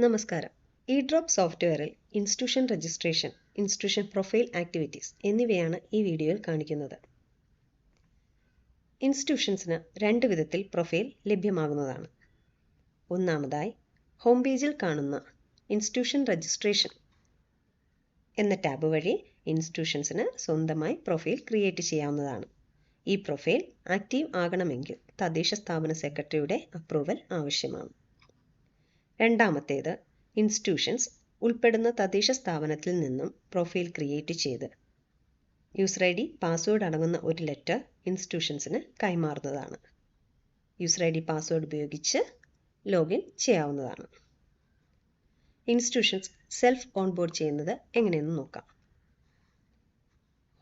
നമസ്കാരം. ഇഡ്രോപ്പ് സോഫ്റ്റ്വെയറിൽ institution registration, institution profile activities എന്നിവയാണ് ഈ വീഡിയോയിൽ കാണിക്കുന്നത്. ഇൻസ്റ്റിറ്റ്യൂഷൻസിന് രണ്ട് വിധത്തിൽ പ്രൊഫൈൽ ലഭ്യമാകുന്നതാണ്. ഒന്നാമതായി ഹോം പേജിൽ കാണുന്ന ഇൻസ്റ്റിറ്റ്യൂഷൻ രജിസ്ട്രേഷൻ എന്ന ടാബ് വഴി ഇൻസ്റ്റിറ്റ്യൂഷൻസിന് സ്വന്തമായി പ്രൊഫൈൽ ക്രിയേറ്റ് ചെയ്യാവുന്നതാണ്. ഈ പ്രൊഫൈൽ ആക്റ്റീവ് ആകണമെങ്കിൽ തദ്ദേശ സ്ഥാപന സെക്രട്ടറിയുടെ അപ്രൂവൽ ആവശ്യമാണ്. രണ്ടാമത്തേത്, ഇൻസ്റ്റിറ്റ്യൂഷൻസ് ഉൾപ്പെടുന്ന തദ്ദേശ സ്ഥാപനത്തിൽ നിന്നും പ്രൊഫൈൽ ക്രിയേറ്റ് ചെയ്ത് യൂസർ ID, പാസ്വേഡ് അടങ്ങുന്ന ഒരു ലെറ്റർ ഇൻസ്റ്റിറ്റ്യൂഷൻസിന് കൈമാറുന്നതാണ്. യൂസർ ID, പാസ്വേഡ് ഉപയോഗിച്ച് ലോഗിൻ ചെയ്യാവുന്നതാണ്. ഇൻസ്റ്റിറ്റ്യൂഷൻസ് സെൽഫ് ഓൺബോർഡ് ചെയ്യുന്നത് എങ്ങനെയെന്ന് നോക്കാം.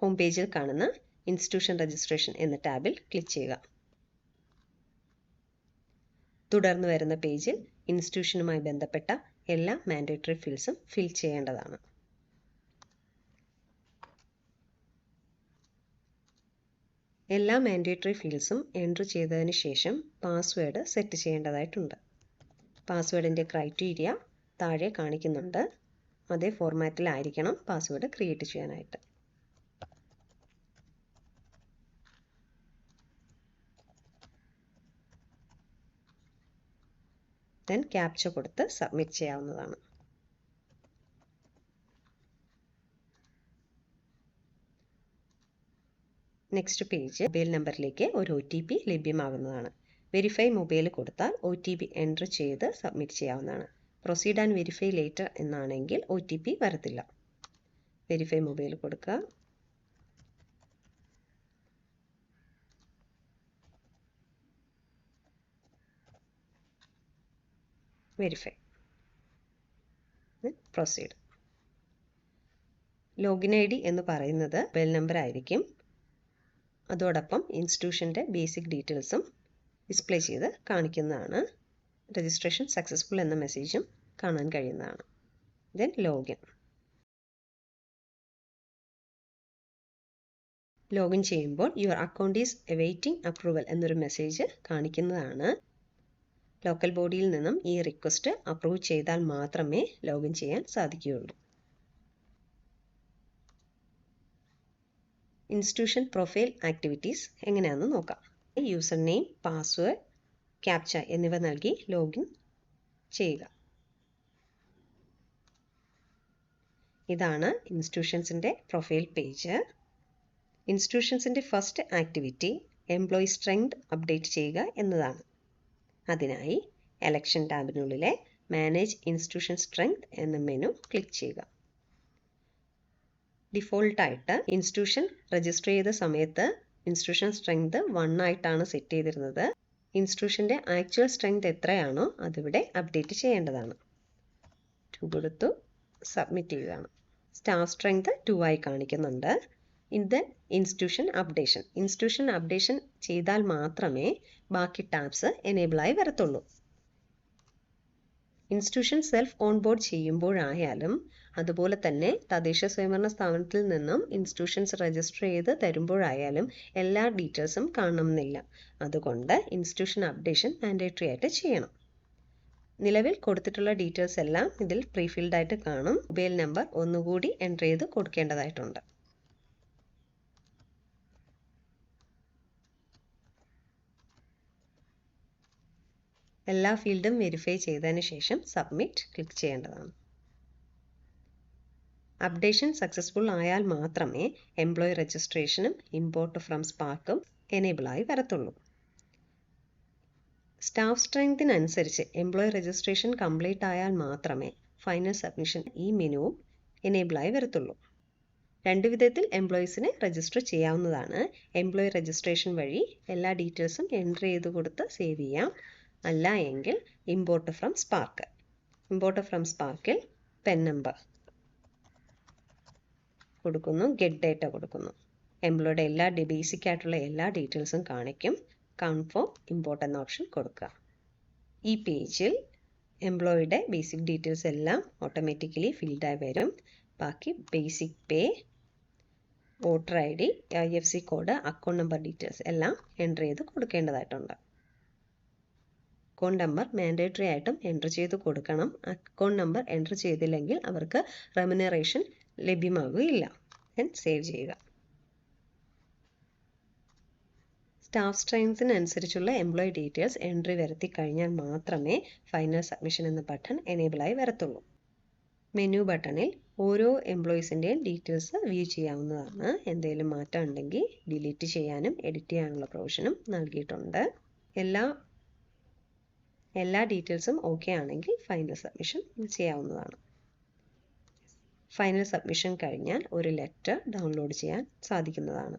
ഹോം പേജിൽ കാണുന്ന ഇൻസ്റ്റിറ്റ്യൂഷൻ രജിസ്ട്രേഷൻ എന്ന ടാബിൽ ക്ലിക്ക് ചെയ്യുക. തുടർന്ന് വരുന്ന പേജിൽ ഇൻസ്റ്റിറ്റ്യൂഷനുമായി ബന്ധപ്പെട്ട എല്ലാ മാൻഡേറ്ററി ഫീൽഡ്സും ഫിൽ ചെയ്യേണ്ടതാണ്. എല്ലാ മാൻഡേറ്ററി ഫീൽഡ്സും എൻട്രി ചെയ്തതിന് ശേഷം പാസ്വേഡ് സെറ്റ് ചെയ്യേണ്ടതായിട്ടുണ്ട്. പാസ്വേഡിൻ്റെ ക്രൈറ്റീരിയ താഴെ കാണിക്കുന്നുണ്ട്. അതേ ഫോർമാറ്റിലായിരിക്കണം പാസ്വേഡ് ക്രിയേറ്റ് ചെയ്യാനായിട്ട്. ദെൻ ക്യാപ്ച കൊടുത്ത് സബ്മിറ്റ് ചെയ്യാവുന്നതാണ്. നെക്സ്റ്റ് പേജ് മൊബൈൽ നമ്പറിലേക്ക് ഒരു OTP ലഭ്യമാകുന്നതാണ്. വെരിഫൈ മൊബൈൽ കൊടുത്താൽ OTP എൻ്റർ ചെയ്ത് സബ്മിറ്റ് ചെയ്യാവുന്നതാണ്. പ്രൊസീഡ് ആൻഡ് വെരിഫൈ ലേറ്റർ എന്നാണെങ്കിൽ OTP വരത്തില്ല. വെരിഫൈ മൊബൈൽ കൊടുക്കുക. Verify, proceed. ലോഗിൻ ID എന്ന് പറയുന്നത് മൊബൈൽ നമ്പർ ആയിരിക്കും. അതോടൊപ്പം ഇൻസ്റ്റിറ്റ്യൂഷൻ്റെ ബേസിക് ഡീറ്റെയിൽസും ഡിസ്പ്ലേ ചെയ്ത് കാണിക്കുന്നതാണ്. രജിസ്ട്രേഷൻ സക്സസ്ഫുൾ എന്ന മെസ്സേജും കാണാൻ കഴിയുന്നതാണ്. Then login. ലോഗിൻ ചെയ്യുമ്പോൾ your account is awaiting approval എന്നൊരു മെസ്സേജ് കാണിക്കുന്നതാണ്. ലോക്കൽ ബോഡിയിൽ നിന്നും ഈ റിക്വസ്റ്റ് അപ്രൂവ് ചെയ്താൽ മാത്രമേ ലോഗിൻ ചെയ്യാൻ സാധിക്കുകയുള്ളൂ. ഇൻസ്റ്റിറ്റ്യൂഷൻ പ്രൊഫൈൽ ആക്ടിവിറ്റീസ് എങ്ങനെയാണെന്ന് നോക്കാം. യൂസർ നെയിം, പാസ്വേഡ്, ക്യാപ്ച എന്നിവ നൽകി ലോഗിൻ ചെയ്യുക. ഇതാണ് ഇൻസ്റ്റിറ്റ്യൂഷൻസിൻ്റെ പ്രൊഫൈൽ പേജ്. ഇൻസ്റ്റിറ്റ്യൂഷൻസിൻ്റെ first activity employee strength update ചെയ്യുക എന്നതാണ്. അതിനായി എലക്ഷൻ ടാബിനുള്ളിലെ മാനേജ് ഇൻസ്റ്റിറ്റ്യൂഷൻ സ്ട്രെങ്ത് എന്ന മെനു ക്ലിക്ക് ചെയ്യുക. ഡിഫോൾട്ടായിട്ട് ഇൻസ്റ്റിറ്റ്യൂഷൻ രജിസ്റ്റർ ചെയ്ത സമയത്ത് ഇൻസ്റ്റിറ്റ്യൂഷൻ സ്ട്രെങ്ത് 1 ആയിട്ടാണ് സെറ്റ് ചെയ്തിരുന്നത്. ഇൻസ്റ്റിറ്റ്യൂഷൻ്റെ ആക്ച്വൽ സ്ട്രെങ്ത് എത്രയാണോ അതിവിടെ അപ്ഡേറ്റ് ചെയ്യേണ്ടതാണ്. 2 കൊടുത്തു സബ്മിറ്റ് ചെയ്യുകയാണ്. സ്റ്റാഫ് സ്ട്രെങ്ത് 2 ആയി കാണിക്കുന്നുണ്ട്. ഇത് ഇൻസ്റ്റിറ്റ്യൂഷൻ അപ്ഡേഷൻ ചെയ്താൽ മാത്രമേ ബാക്കി ടാബ്സ് എനേബിളായി വരത്തുള്ളൂ. ഇൻസ്റ്റിറ്റ്യൂഷൻ സെൽഫ് ഓൺബോർഡ് ചെയ്യുമ്പോഴായാലും അതുപോലെ തന്നെ തദ്ദേശ സ്വയംഭരണ സ്ഥാപനത്തിൽ നിന്നും ഇൻസ്റ്റിറ്റ്യൂഷൻസ് രജിസ്റ്റർ ചെയ്ത് തരുമ്പോഴായാലും എല്ലാ ഡീറ്റെയിൽസും കാണണമെന്നില്ല. അതുകൊണ്ട് ഇൻസ്റ്റിറ്റ്യൂഷൻ അപ്ഡേഷൻ മാൻഡേറ്ററി ആയിട്ട് ചെയ്യണം. നിലവിൽ കൊടുത്തിട്ടുള്ള ഡീറ്റെയിൽസ് എല്ലാം ഇതിൽ പ്രീഫിൽഡ് ആയിട്ട് കാണും. മൊബൈൽ നമ്പർ ഒന്നുകൂടി എൻ്റർ ചെയ്ത് കൊടുക്കേണ്ടതായിട്ടുണ്ട്. എല്ലാ ഫീൽഡും വെരിഫൈ ചെയ്തതിന് ശേഷം സബ്മിറ്റ് ക്ലിക്ക് ചെയ്യേണ്ടതാണ്. അപ്ഡേഷൻ സക്സസ്ഫുൾ ആയാൽ മാത്രമേ എംപ്ലോയി രജിസ്ട്രേഷനും ഇമ്പോർട്ട് ഫ്രം സ്പാർക്കും എനേബിളായി വരത്തുള്ളൂ. സ്റ്റാഫ് സ്ട്രെങ്തിനനുസരിച്ച് എംപ്ലോയി രജിസ്ട്രേഷൻ കംപ്ലീറ്റ് ആയാൽ മാത്രമേ ഫൈനൽ സബ്മിഷൻ ഈ മെനുവും എനേബിളായി വരത്തുള്ളൂ. രണ്ട് വിധത്തിൽ എംപ്ലോയീസിനെ രജിസ്റ്റർ ചെയ്യാവുന്നതാണ്. എംപ്ലോയി രജിസ്ട്രേഷൻ വഴി എല്ലാ ഡീറ്റെയിൽസും എൻ്റർ ചെയ്ത് കൊടുത്ത് സേവ് ചെയ്യാം. അല്ല എങ്കിൽ ഇമ്പോർട്ട് ഫ്രം സ്പാർക്കിൽ പെൻ നമ്പർ കൊടുക്കുന്നു, ഗെറ്റ് ഡേറ്റ കൊടുക്കുന്നു. എംപ്ലോയിയുടെ എല്ലാ ബേസിക് ആയിട്ടുള്ള എല്ലാ ഡീറ്റെയിൽസും കാണിക്കും. കൺഫേം ഇമ്പോർട്ട് എന്ന ഓപ്ഷൻ കൊടുക്കുക. ഈ പേജിൽ എംപ്ലോയിയുടെ ബേസിക് ഡീറ്റെയിൽസ് എല്ലാം ഓട്ടോമാറ്റിക്കലി ഫിൽഡായി വരും. ബാക്കി basic pay, voter ID, IFSC code, account number details എല്ലാം എൻ്റർ ചെയ്ത് കൊടുക്കേണ്ടതായിട്ടുണ്ട്. അക്കൗണ്ട് നമ്പർ മാൻഡേറ്ററി ആയിട്ടും എൻ്റർ ചെയ്ത് കൊടുക്കണം. അക്കൗണ്ട് നമ്പർ എൻ്റർ ചെയ്തില്ലെങ്കിൽ അവർക്ക് റെമ്യൂണറേഷൻ ലഭ്യമാകുകയില്ല. ദെൻ സേവ് ചെയ്യുക. സ്റ്റാഫ് സ്ട്രെങ്തിനനുസരിച്ചുള്ള എംപ്ലോയി ഡീറ്റെയിൽസ് എൻട്രി വരുത്തി കഴിഞ്ഞാൽ മാത്രമേ ഫൈനൽ സബ്മിഷൻ എന്ന ബട്ടൺ എനേബിളായി വരത്തുള്ളൂ. മെനു ബട്ടണിൽ ഓരോ എംപ്ലോയീസിൻ്റെയും ഡീറ്റെയിൽസ് വ്യൂ ചെയ്യാവുന്നതാണ്. എന്തെങ്കിലും മാറ്റം ഉണ്ടെങ്കിൽ ഡിലീറ്റ് ചെയ്യാനും എഡിറ്റ് ചെയ്യാനുള്ള പ്രൊവിഷനും നൽകിയിട്ടുണ്ട്. എല്ലാ ഡീറ്റെയിൽസും ഓക്കെ ആണെങ്കിൽ ഫൈനൽ സബ്മിഷൻ ചെയ്യാവുന്നതാണ്. ഫൈനൽ സബ്മിഷൻ കഴിഞ്ഞാൽ ഒരു ലെറ്റർ ഡൗൺലോഡ് ചെയ്യാൻ സാധിക്കുന്നതാണ്.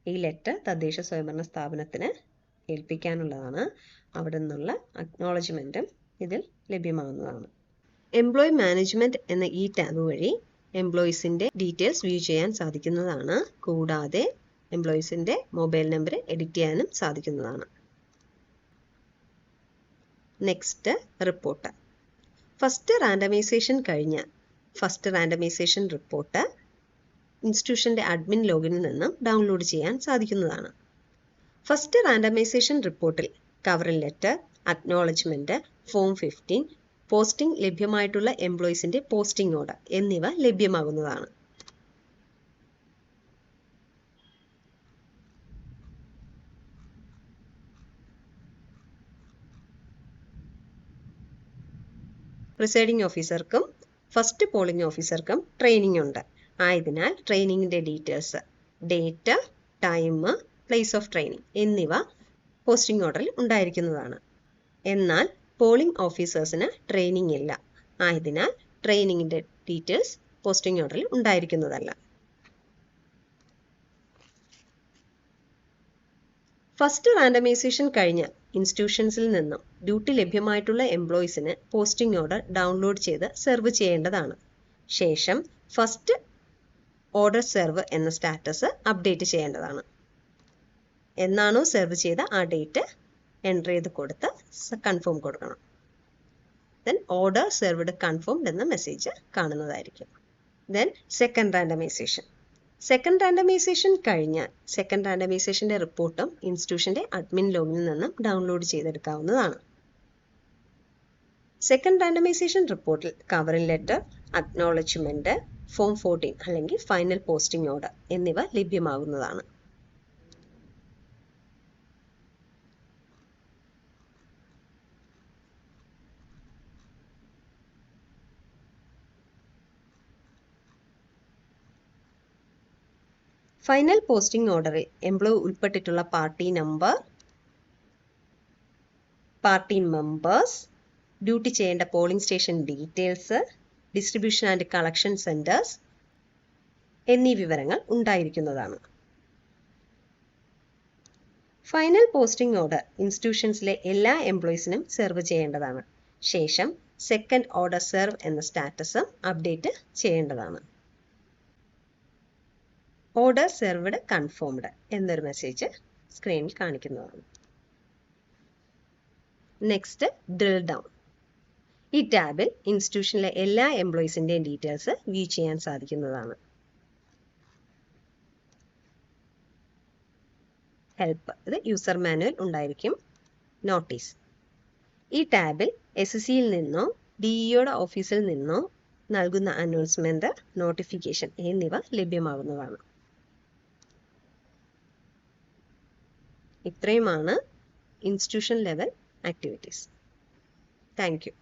ഈ ലെറ്റർ തദ്ദേശ സ്വയംഭരണ സ്ഥാപനത്തിന് ഏൽപ്പിക്കാനുള്ളതാണ്. അവിടെ നിന്നുള്ള അക്നോളജ്മെൻറ്റും ഇതിൽ ലഭ്യമാകുന്നതാണ്. എംപ്ലോയി മാനേജ്മെൻറ്റ് എന്ന ഈ ടാബ് വഴി എംപ്ലോയീസിൻ്റെ ഡീറ്റെയിൽസ് വ്യൂ ചെയ്യാൻ സാധിക്കുന്നതാണ്. കൂടാതെ എംപ്ലോയീസിൻ്റെ മൊബൈൽ നമ്പർ എഡിറ്റ് ചെയ്യാനും സാധിക്കുന്നതാണ്. Next report. ഫസ്റ്റ് റാൻഡമൈസേഷൻ കഴിഞ്ഞ് ഫസ്റ്റ് റാൻഡമൈസേഷൻ റിപ്പോർട്ട് ഇൻസ്റ്റിറ്റ്യൂഷൻ്റെ അഡ്മിൻ ലോഗിനിൽ നിന്നും ഡൗൺലോഡ് ചെയ്യാൻ സാധിക്കുന്നതാണ്. ഫസ്റ്റ് റാൻഡമൈസേഷൻ റിപ്പോർട്ടിൽ covering letter, acknowledgement, form 15, posting ലഭ്യമായിട്ടുള്ള എംപ്ലോയീസിൻ്റെ പോസ്റ്റിംഗ് ഓർഡർ എന്നിവ ലഭ്യമാകുന്നതാണ്. പ്രിസൈഡിംഗ് ഓഫീസർക്കും ഫസ്റ്റ് പോളിംഗ് ഓഫീസർക്കും ട്രെയിനിങ് ഉണ്ട്. ആയതിനാൽ ട്രെയിനിങ്ങിൻ്റെ details, date, time, place of training എന്നിവ പോസ്റ്റിംഗ് ഓർഡറിൽ ഉണ്ടായിരിക്കുന്നതാണ്. എന്നാൽ പോളിംഗ് ഓഫീസേഴ്സിന് ട്രെയിനിങ് ഇല്ല. ആയതിനാൽ ട്രെയിനിങ്ങിൻ്റെ ഡീറ്റെയിൽസ് പോസ്റ്റിംഗ് ഓർഡറിൽ ഉണ്ടായിരിക്കുന്നതല്ല. ഫസ്റ്റ് റാൻഡമൈസേഷൻ കഴിഞ്ഞ് ഇൻസ്റ്റിറ്റ്യൂഷൻസിൽ നിന്നും ഡ്യൂട്ടി ലഭ്യമായിട്ടുള്ള എംപ്ലോയീസിന് പോസ്റ്റിംഗ് ഓർഡർ ഡൗൺലോഡ് ചെയ്ത് സെർവ് ചെയ്യേണ്ടതാണ്. ശേഷം ഫസ്റ്റ് ഓർഡർ സെർവ് എന്ന സ്റ്റാറ്റസ് അപ്ഡേറ്റ് ചെയ്യേണ്ടതാണ്. എന്നാണോ സെർവ് ചെയ്ത ആ ഡേറ്റ് എൻ്റർ ചെയ്ത് കൊടുത്ത് കൺഫേം കൊടുക്കണം. ദെൻ ഓർഡർ സെർവ്ഡ് കൺഫേംഡ് എന്ന മെസ്സേജ് കാണുന്നതായിരിക്കും. Then second randomization. Second randomization കഴിഞ്ഞാൽ സെക്കൻഡ് റാൻഡമൈസേഷൻ്റെ റിപ്പോർട്ടും ഇൻസ്റ്റിറ്റ്യൂഷൻ്റെ അഡ്മിൻ ലോഗിൽ നിന്നും ഡൗൺലോഡ് ചെയ്തെടുക്കാവുന്നതാണ്. സെക്കൻഡ് റാൻഡമൈസേഷൻ റിപ്പോർട്ടിൽ കവറിംഗ് ലെറ്റർ, അക്നോളജ്മെൻറ്റ്, ഫോം 14 അല്ലെങ്കിൽ ഫൈനൽ പോസ്റ്റിംഗ് ഓർഡർ എന്നിവ ലഭ്യമാകുന്നതാണ്. ഫൈനൽ പോസ്റ്റിംഗ് ഓർഡറിൽ എംപ്ലോയി ഉൾപ്പെട്ടിട്ടുള്ള party number, party members, duty ചെയ്യേണ്ട polling station details, distribution and collection centres എന്നീ വിവരങ്ങൾ ഉണ്ടായിരിക്കുന്നതാണ്. ഫൈനൽ പോസ്റ്റിംഗ് ഓർഡർ ഇൻസ്റ്റിറ്റ്യൂഷൻസിലെ എല്ലാ എംപ്ലോയീസിനും സെർവ് ചെയ്യേണ്ടതാണ്. ശേഷം സെക്കൻഡ് ഓർഡർ സെർവ് എന്ന സ്റ്റാറ്റസും അപ്ഡേറ്റ് ചെയ്യേണ്ടതാണ്. ഓർഡർ സെർവ്ഡ് കൺഫേംഡ് എന്നൊരു മെസ്സേജ് സ്ക്രീനിൽ കാണിക്കുന്നതാണ്. Next drill down. ഈ ടാബിൽ ഇൻസ്റ്റിറ്റ്യൂഷനിലെ എല്ലാ എംപ്ലോയീസിൻ്റെയും ഡീറ്റെയിൽസ് വ്യൂ ചെയ്യാൻ സാധിക്കുന്നതാണ്. ഹെൽപ്പ്, ഇത് യൂസർ മാനുവൽ ഉണ്ടായിരിക്കും. നോട്ടീസ്. ഈ ടാബിൽ SSCയിൽ നിന്നോ DEOയുടെ ഓഫീസിൽ നിന്നോ നൽകുന്ന അനൗൺസ്മെൻറ്റ്, നോട്ടിഫിക്കേഷൻ എന്നിവ ലഭ്യമാകുന്നതാണ്. ഇത്രയുമാണ് institution level activities. Thank you.